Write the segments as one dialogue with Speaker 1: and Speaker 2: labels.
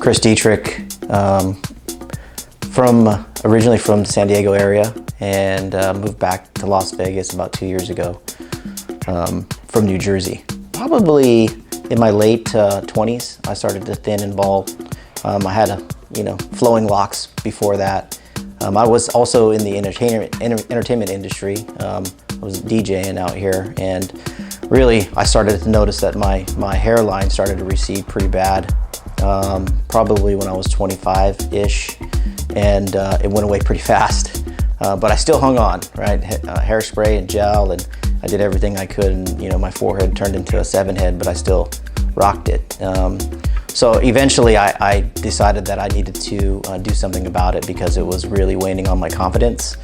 Speaker 1: Chris Dietrich, originally from the San Diego area, and moved back to Las Vegas about 2 years ago from New Jersey. Probably in my late 20s, I started to thin and bald. I had flowing locks before that. I was also in the entertainment industry. I was DJing out here, and really I started to notice that my hairline started to recede pretty bad, probably when I was 25-ish, and it went away pretty fast. But I still hung on, right? Hairspray and gel, and I did everything I could, and my forehead turned into a 7-head, but I still rocked it. So eventually I decided that I needed to do something about it because it was really waning on my confidence.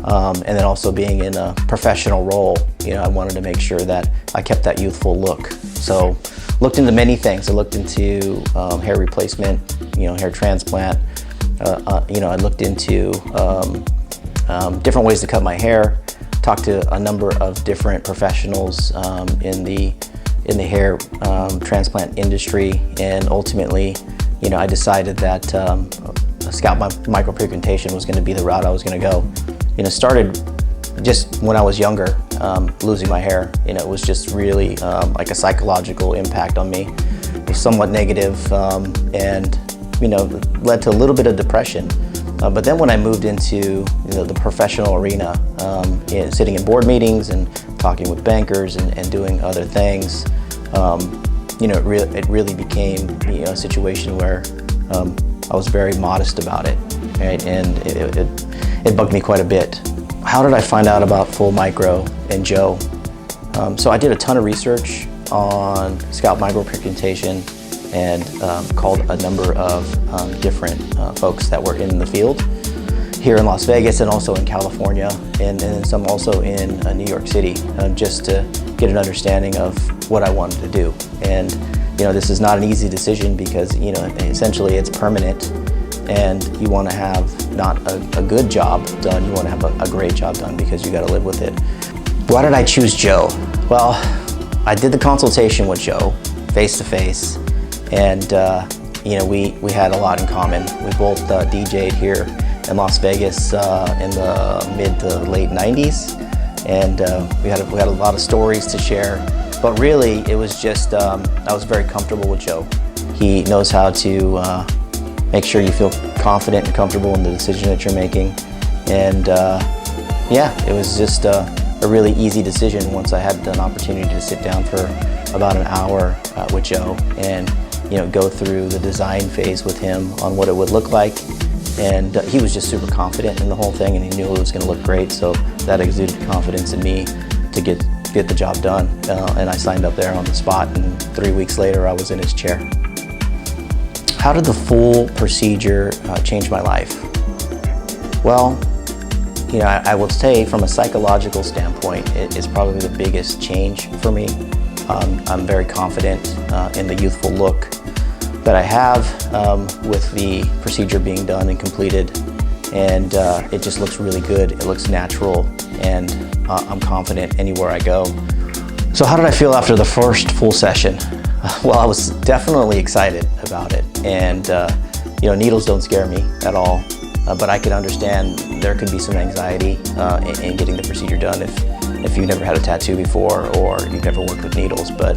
Speaker 1: And then also being in a professional role, I wanted to make sure that I kept that youthful look. So looked into many things. I looked into hair replacement, hair transplant. I looked into different ways to cut my hair, talked to a number of different professionals in the hair transplant industry, and ultimately, I decided that scalp micropigmentation was going to be the route I was going to go. Started just when I was younger, losing my hair. It was just really like a psychological impact on me. It was somewhat negative, and led to a little bit of depression. But then when I moved into the professional arena, sitting in board meetings and talking with bankers and doing other things, it really became a situation where I was very modest about it, right? And it bugged me quite a bit. How did I find out about Full Micro and Joe? So I did a ton of research on scalp micropigmentation and called a number of different folks that were in the field here in Las Vegas and also in California, and some also in New York City, just to get an understanding of what I wanted to do. And this is not an easy decision because essentially it's permanent, and you want to have not a good job done, you want to have a great job done because you got to live with it. Why did I choose Joe? Well, I did the consultation with Joe face to face, and we had a lot in common. We both DJ'd here in Las Vegas in the mid to late 90s, and we had a lot of stories to share. But really, it was just I was very comfortable with Joe. He knows how to make sure you feel confident and comfortable in the decision that you're making, and yeah, it was just a really easy decision once I had an opportunity to sit down for about an hour with Joe and go through the design phase with him on what it would look like. And he was just super confident in the whole thing, and he knew it was going to look great, so that exuded confidence in me to get the job done. And I signed up there on the spot, and 3 weeks later I was in his chair. How did the full procedure change my life? Well, I will say from a psychological standpoint, it is probably the biggest change for me. I'm very confident in the youthful look that I have with the procedure being done and completed, and it just looks really good. It looks natural, and I'm confident anywhere I go. So how did I feel after the first full session? Well, I was definitely excited about it, and needles don't scare me at all, but I could understand there could be some anxiety in getting the procedure done if you've never had a tattoo before or you've never worked with needles. But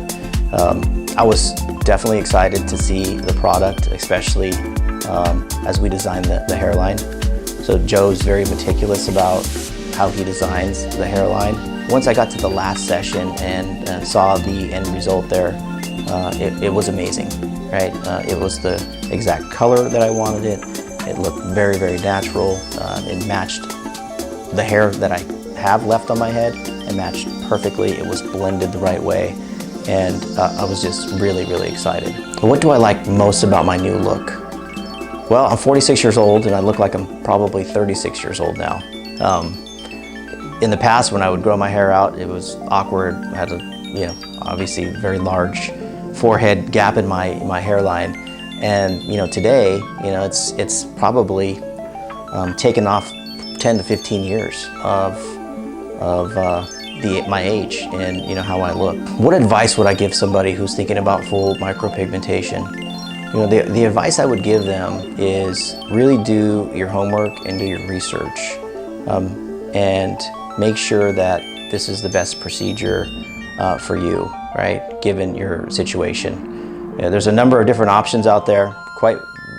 Speaker 1: I was definitely excited to see the product, especially as we designed the hairline. So Joe's very meticulous about how he designs the hairline. Once I got to the last session and saw the end result there, it was amazing, right? It was the exact color that I wanted it. It looked very, very natural. It matched the hair that I have left on my head. It matched perfectly. It was blended the right way. And I was just really, really excited. What do I like most about my new look? Well, I'm 46 years old, and I look like I'm probably 36 years old now. In the past, when I would grow my hair out, it was awkward. I had a, obviously very large forehead gap in my hairline. And today, it's probably taken off 10 to 15 years of my age and how I look. What advice would I give somebody who's thinking about full micropigmentation? You know, the advice I would give them is really do your homework and do your research, and make sure that this is the best procedure for you, right, given your situation. You know, there's a number of different options out there, quite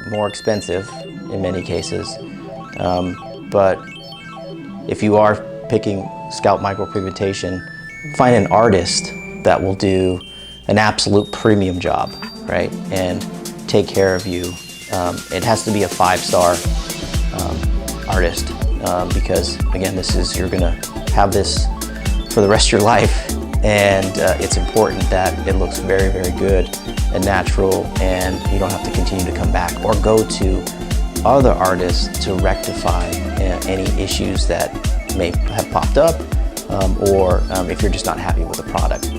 Speaker 1: more expensive in many cases, but if you are picking scalp micropigmentation, find an artist that will do an absolute premium job, right, and take care of you. It has to be a 5-star artist, because again, you're gonna have this for the rest of your life, and it's important that it looks very, very good and natural, and you don't have to continue to come back or go to other artists to rectify any issues that may have popped up, or if you're just not happy with the product.